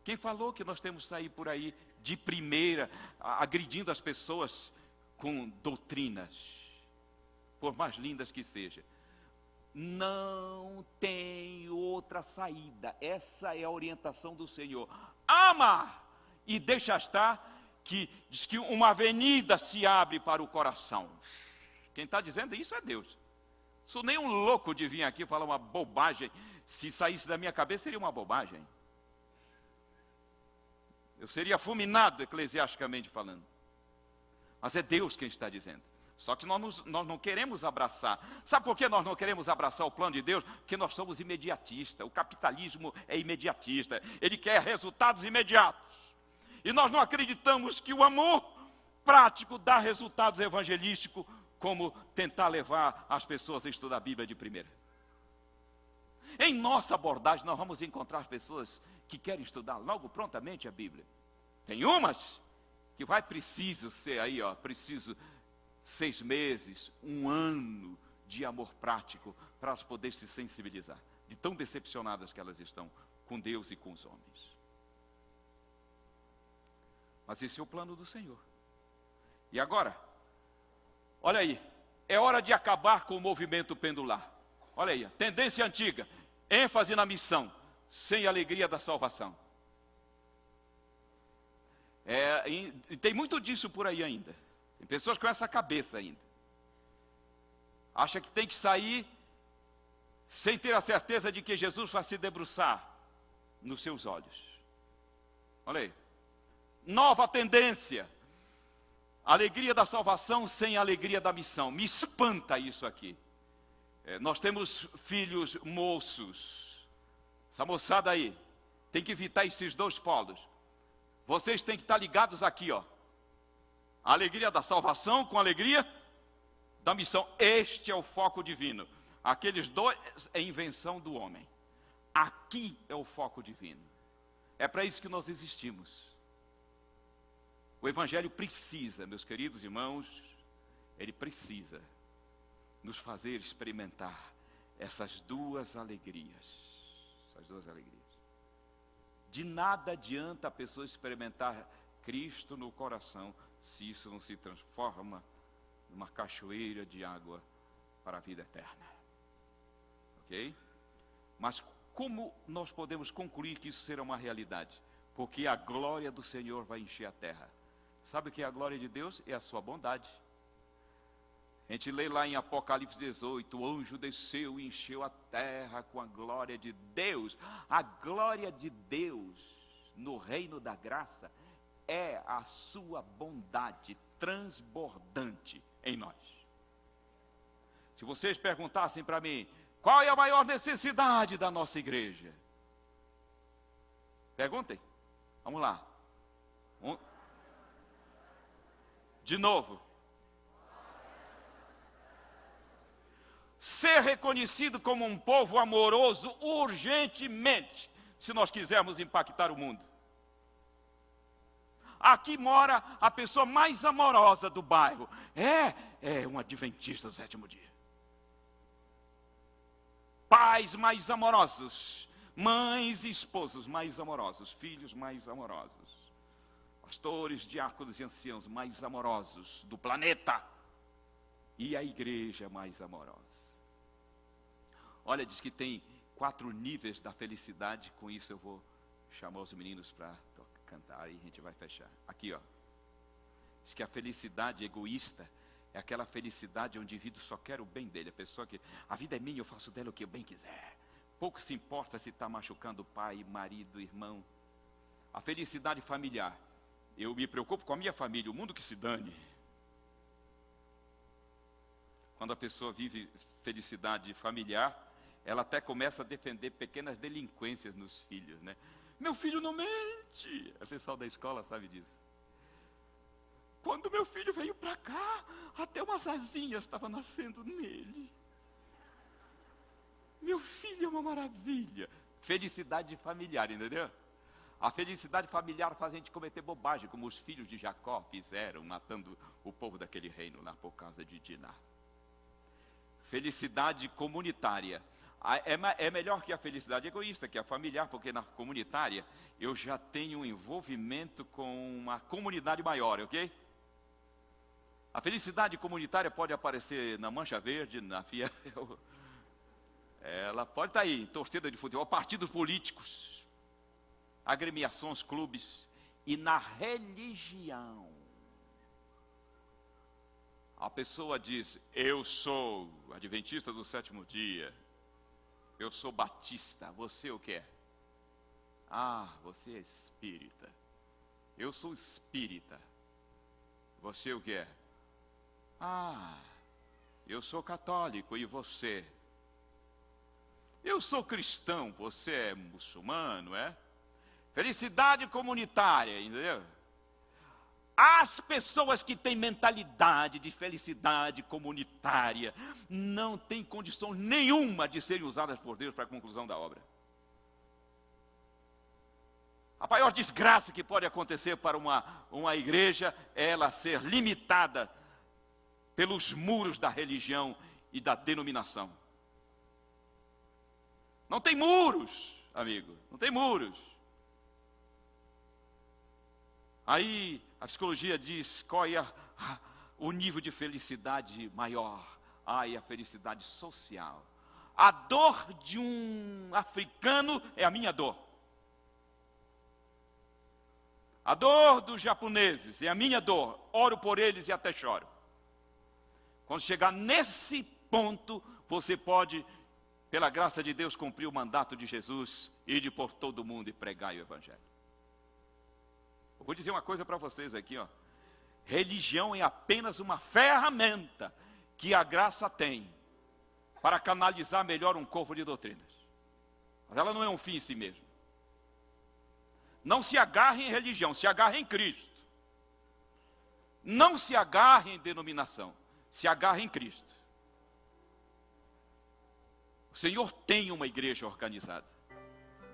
Quem falou que nós temos que sair por aí de primeira, agredindo as pessoas com doutrinas, por mais lindas que sejam? Não tem outra saída. Essa é a orientação do Senhor. Ama e deixa estar, que diz que uma avenida se abre para o coração. Quem está dizendo isso é Deus. Sou nem um louco de vir aqui falar uma bobagem. Se saísse da minha cabeça, seria uma bobagem. Eu seria fulminado, eclesiasticamente falando. Mas é Deus quem está dizendo. Só que nós não queremos abraçar. Sabe por que nós não queremos abraçar o plano de Deus? Porque nós somos imediatistas. O capitalismo é imediatista. Ele quer resultados imediatos. E nós não acreditamos que o amor prático dá resultados evangelísticos, como tentar levar as pessoas a estudar a Bíblia de primeira. Em nossa abordagem, nós vamos encontrar pessoas que querem estudar logo prontamente a Bíblia. Tem umas que vai preciso ser aí, preciso 6 meses, 1 ano de amor prático para elas poderem se sensibilizar, de tão decepcionadas que elas estão com Deus e com os homens. Mas esse é o plano do Senhor. E agora, olha aí, é hora de acabar com o movimento pendular. Olha aí, a tendência antiga, ênfase na missão, sem alegria da salvação. E tem muito disso por aí ainda. Tem pessoas com essa cabeça ainda. Acha que tem que sair sem ter a certeza de que Jesus vai se debruçar nos seus olhos. Olha aí. Nova tendência. Alegria da salvação sem alegria da missão. Me espanta isso aqui. Nós temos filhos moços. Essa moçada aí tem que evitar esses dois polos. Vocês têm que estar ligados aqui, ó. A alegria da salvação com a alegria da missão. Este é o foco divino. Aqueles dois é invenção do homem. Aqui é o foco divino. É para isso que nós existimos. O Evangelho precisa, meus queridos irmãos, ele precisa nos fazer experimentar essas duas alegrias. Essas duas alegrias. De nada adianta a pessoa experimentar Cristo no coração se isso não se transforma numa cachoeira de água para a vida eterna. Ok? Mas como nós podemos concluir que isso será uma realidade? Porque a glória do Senhor vai encher a terra. Sabe o que é a glória de Deus? É a sua bondade. A gente lê lá em Apocalipse 18, o anjo desceu e encheu a terra com a glória de Deus. A glória de Deus no reino da graça é a sua bondade transbordante em nós. Se vocês perguntassem para mim, qual é a maior necessidade da nossa igreja? Perguntem. Vamos lá. De novo. Ser reconhecido como um povo amoroso urgentemente, se nós quisermos impactar o mundo. Aqui mora a pessoa mais amorosa do bairro. É um adventista do sétimo dia. Pais mais amorosos, mães e esposos mais amorosos, filhos mais amorosos, pastores, diáconos e anciãos mais amorosos do planeta, e a igreja mais amorosa. Olha, diz que tem 4 níveis da felicidade. Com isso eu vou chamar os meninos para cantar e a gente vai fechar. Aqui, ó. Diz que a felicidade egoísta é aquela felicidade onde o indivíduo só quer o bem dele. A pessoa que, a vida é minha, eu faço dela o que eu bem quiser. Pouco se importa se está machucando o pai, marido, irmão. A felicidade familiar. Eu me preocupo com a minha família, o mundo que se dane. Quando a pessoa vive felicidade familiar, ela até começa a defender pequenas delinquências nos filhos, né? Meu filho não mente. O pessoal da escola sabe disso. Quando meu filho veio para cá, até umas asinhas estavam nascendo nele. Meu filho é uma maravilha. Felicidade familiar, entendeu? A felicidade familiar faz a gente cometer bobagem, como os filhos de Jacó fizeram, matando o povo daquele reino lá por causa de Diná. Felicidade comunitária. É melhor que a felicidade egoísta, que a familiar, porque na comunitária eu já tenho um envolvimento com uma comunidade maior, ok? A felicidade comunitária pode aparecer na Mancha Verde, na Fiel, ela pode estar aí, em torcida de futebol, partidos políticos, agremiações, clubes, e na religião. A pessoa diz, eu sou adventista do sétimo dia, eu sou batista, você o que é? Ah, você é espírita. Eu sou espírita. Você o que é? Ah, eu sou católico e você? Eu sou cristão, você é muçulmano, é? Felicidade comunitária, entendeu? As pessoas que têm mentalidade de felicidade comunitária não têm condição nenhuma de serem usadas por Deus para a conclusão da obra. A maior desgraça que pode acontecer para uma igreja é ela ser limitada pelos muros da religião e da denominação. Não tem muros, amigo, não tem muros. Aí a psicologia diz qual é o nível de felicidade maior. É a felicidade social. A dor de um africano é a minha dor. A dor dos japoneses é a minha dor. Oro por eles e até choro. Quando chegar nesse ponto, você pode, pela graça de Deus, cumprir o mandato de Jesus, ir por todo mundo e pregar o Evangelho. Eu vou dizer uma coisa para vocês aqui, ó. Religião é apenas uma ferramenta que a graça tem para canalizar melhor um corpo de doutrinas. Mas ela não é um fim em si mesmo. Não se agarre em religião, se agarre em Cristo. Não se agarre em denominação, se agarre em Cristo. O Senhor tem uma igreja organizada.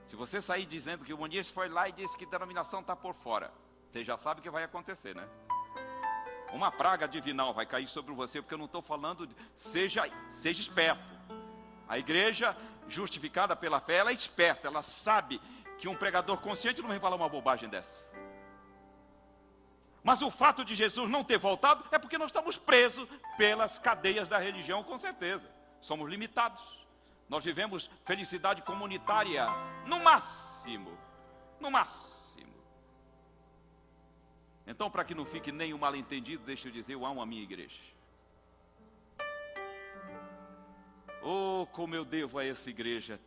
Se você sair dizendo que o Muniz foi lá e disse que denominação está por fora, você já sabe o que vai acontecer, né? Uma praga divinal vai cair sobre você, porque eu não estou falando, seja esperto. A igreja justificada pela fé, ela é esperta, ela sabe que um pregador consciente não vai falar uma bobagem dessa. Mas o fato de Jesus não ter voltado é porque nós estamos presos pelas cadeias da religião, com certeza. Somos limitados. Nós vivemos felicidade comunitária, no máximo. No máximo. Então, para que não fique nenhum mal-entendido, deixa eu dizer, eu amo a minha igreja. Oh, como eu devo a essa igreja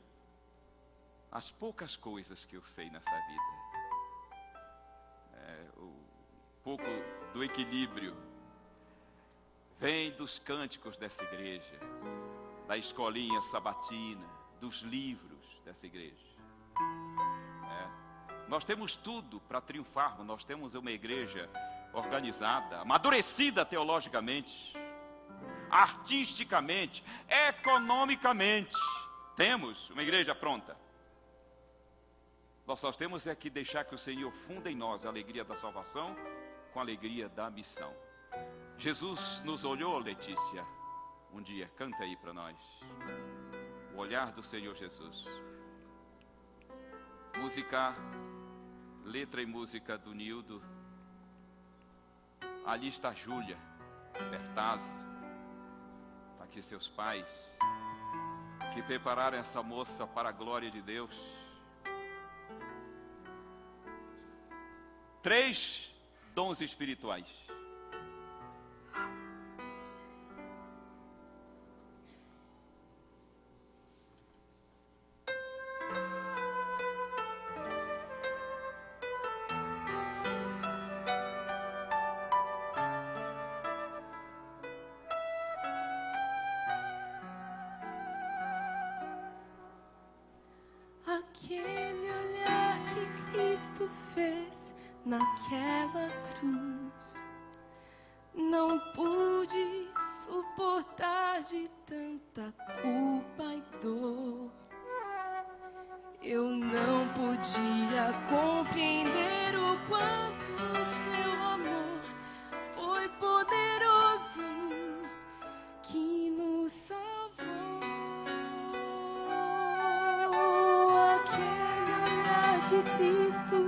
as poucas coisas que eu sei nessa vida. Um pouco do equilíbrio vem dos cânticos dessa igreja, da escolinha sabatina, dos livros dessa igreja. Nós temos tudo para triunfarmos. Nós temos uma igreja organizada, amadurecida teologicamente, artisticamente, economicamente. Temos uma igreja pronta. Nós só temos é que deixar que o Senhor funda em nós a alegria da salvação com a alegria da missão. Jesus nos olhou, Letícia, um dia. Canta aí para nós. O olhar do Senhor Jesus. Música, letra e música do Nildo. Ali está Júlia Bertazzo. Está aqui seus pais, que prepararam essa moça para a glória de Deus. 3 dons espirituais. Aquele olhar que Cristo fez naquela cruz, não pude suportar de tanta culpa e dor. Eu não podia compreender o quanto o seu amor foi poderoso, que nos salvou. Aquele olhar de Cristo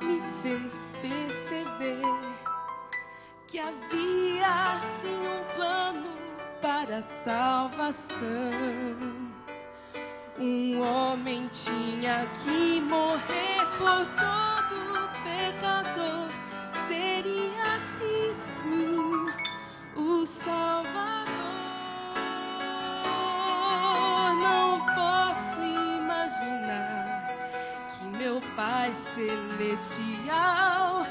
me fez perceber que havia sim um plano para a salvação. Um homem tinha que morrer por todo pecador. Seria Cristo o Salvador. Não posso imaginar que meu Pai Celestial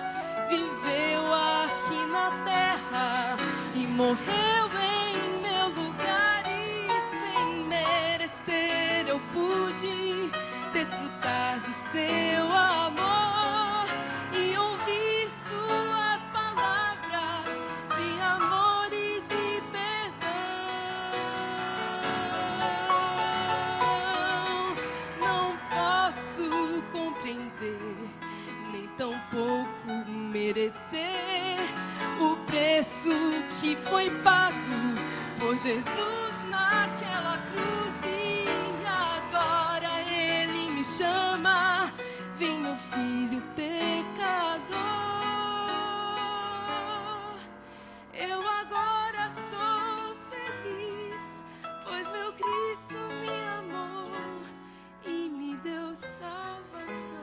viveu aqui na terra e morreu em meu lugar, e sem merecer eu pude desfrutar do seu amor e ouvir suas palavras de amor e de perdão. Não posso compreender, nem tampouco merecer o preço que foi pago por Jesus naquela cruz. E agora Ele me chama: vem, meu filho pecador. Eu agora sou feliz, pois meu Cristo me amou e me deu salvação.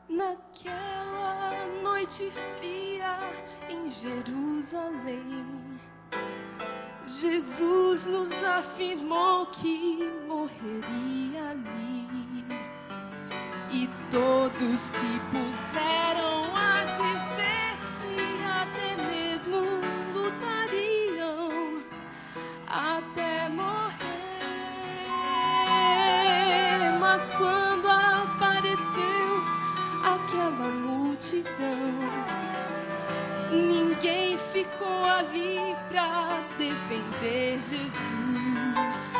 Naquela noite fria, em em Jerusalém, Jesus nos afirmou que morreria ali, e todos se puseram a dizer que até mesmo lutariam até morrer. Mas quando apareceu aquela multidão, ninguém ficou ali pra defender Jesus.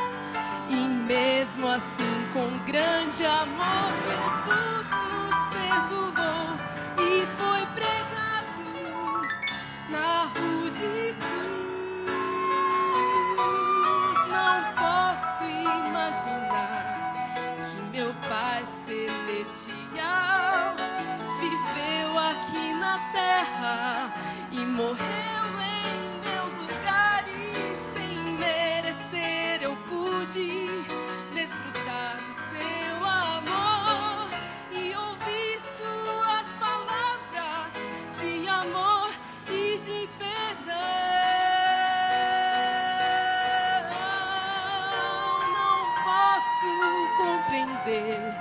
E mesmo assim, com grande amor, Jesus nos perdoou e foi pregado na rude cruz. Não posso imaginar que meu Pai Celestial viveu aqui na terra e morreu em meu lugar, e sem merecer eu pude desfrutar do seu amor e ouvir suas palavras de amor e de perdão. Não posso compreender,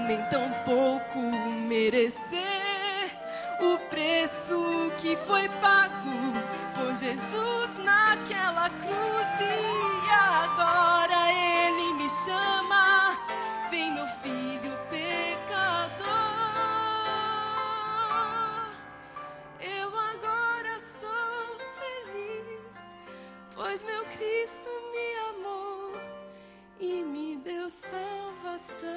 nem tampouco merecer o preço que foi pago por Jesus naquela cruz. E agora Ele me chama, vem meu filho pecador. Eu agora sou feliz, pois meu Cristo me amou e me deu salvação.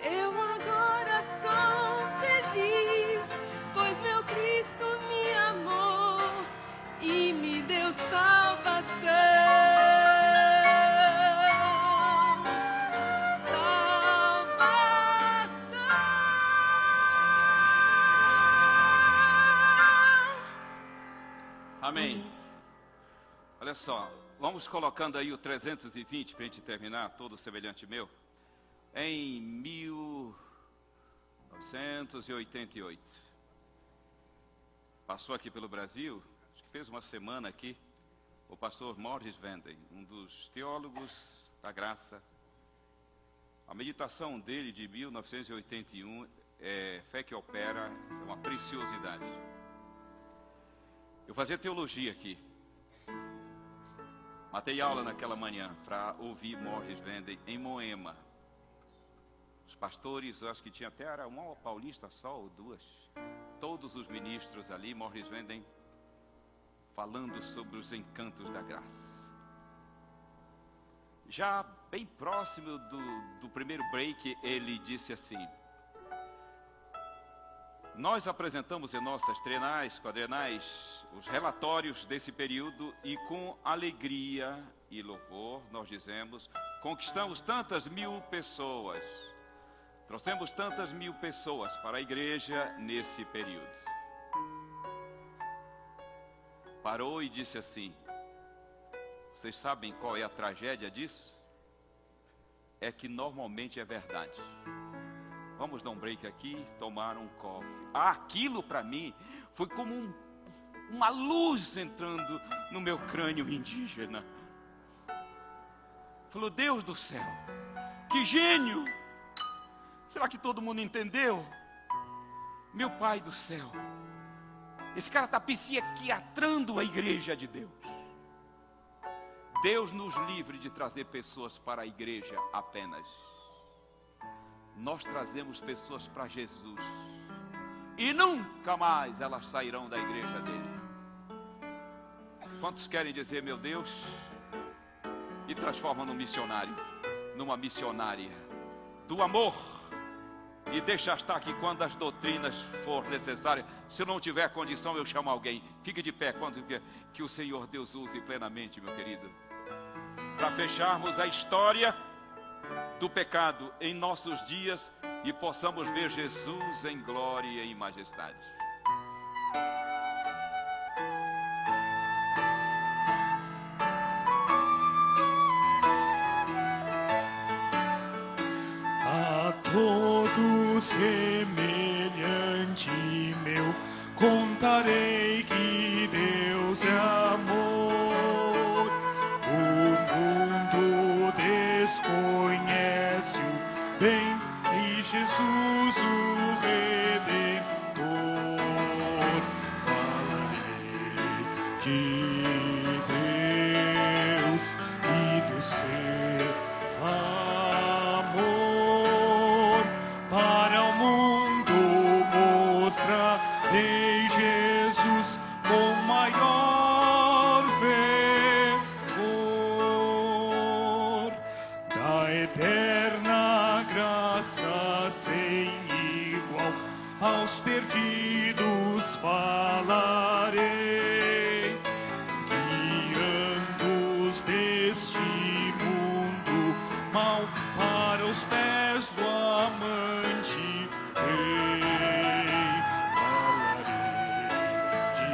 Eu agora sou feliz, pois meu Cristo me amou e me deu salvação. Amém. Olha só, vamos colocando aí o 320 para a gente terminar, todo semelhante meu. Em 1988, passou aqui pelo Brasil, acho que fez uma semana aqui, o pastor Morris Vanden, um dos teólogos da graça. A meditação dele de 1981 é Fé que Opera, é uma preciosidade. Eu fazia teologia aqui, matei aula naquela manhã para ouvir Morris Vanden em Moema. Os pastores, eu acho que tinha até era uma paulista só ou duas. Todos os ministros ali, Morris Vanden, falando sobre os encantos da graça. Já bem próximo do primeiro break, ele disse assim: nós apresentamos em nossas trenais, quadrenais, os relatórios desse período e com alegria e louvor, nós dizemos, conquistamos tantas mil pessoas. Trouxemos tantas mil pessoas para a igreja nesse período. Parou e disse assim: vocês sabem qual é a tragédia disso? É que normalmente é verdade. Vamos dar um break aqui, tomar um coffee. Aquilo para mim foi como uma luz entrando no meu crânio indígena. Falou: Deus do céu, que gênio! Será que todo mundo entendeu? Meu Pai do céu, esse cara está psiquiatrando a igreja de Deus. Deus nos livre de trazer pessoas para a igreja apenas. Nós trazemos pessoas para Jesus e nunca mais elas sairão da igreja dele. Quantos querem dizer meu Deus? E transforma num missionário, numa missionária do amor. E deixa estar aqui quando as doutrinas for necessárias. Se não tiver condição, eu chamo alguém. Fique de pé quando que o Senhor Deus use plenamente, meu querido. Para fecharmos a história do pecado em nossos dias e possamos ver Jesus em glória e em majestade. A todos semelhante meu, contarei que Deus é amor. O mundo desconhece o bem e Jesus o Redentor. Falarei de Deus e do seu amor. Para o mundo mostrarei Jesus com maior fervor. Da eterna graça sem igual aos perdidos falarei, guiando-os deste mundo mal para os pés do amante Rei. Falarei de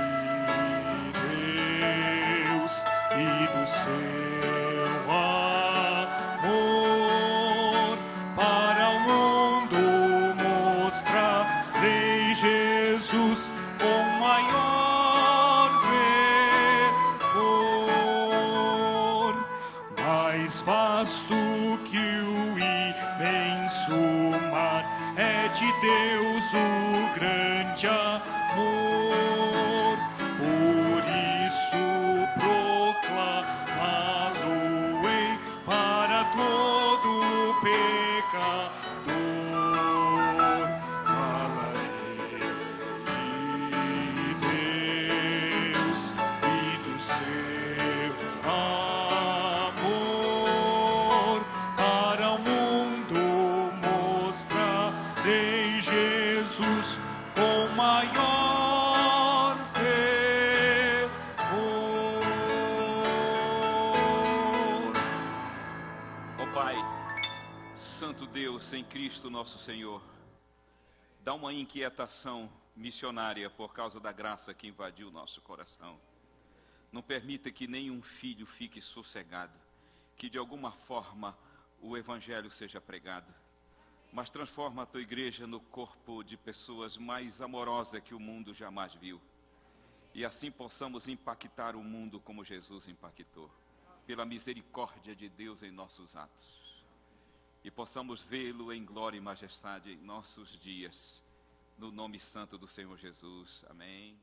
Deus e do seu amor. Para o mundo mostrarei Jesus com maior fervor. Mais vasto que o imenso mar é de Deus o grande amor. Por isso proclamá-lo-ei para todo pecador. Falarei de Deus e do seu amor. Para o mundo mostrarei Jesus com maior fervor. Ó Pai, Santo Deus, em Cristo nosso Senhor, dá uma inquietação missionária por causa da graça que invadiu nosso coração. Não permita que nenhum filho fique sossegado, que de alguma forma o Evangelho seja pregado, mas transforma a tua igreja no corpo de pessoas mais amorosas que o mundo jamais viu. E assim possamos impactar o mundo como Jesus impactou, pela misericórdia de Deus em nossos atos. E possamos vê-lo em glória e majestade em nossos dias, no nome santo do Senhor Jesus. Amém.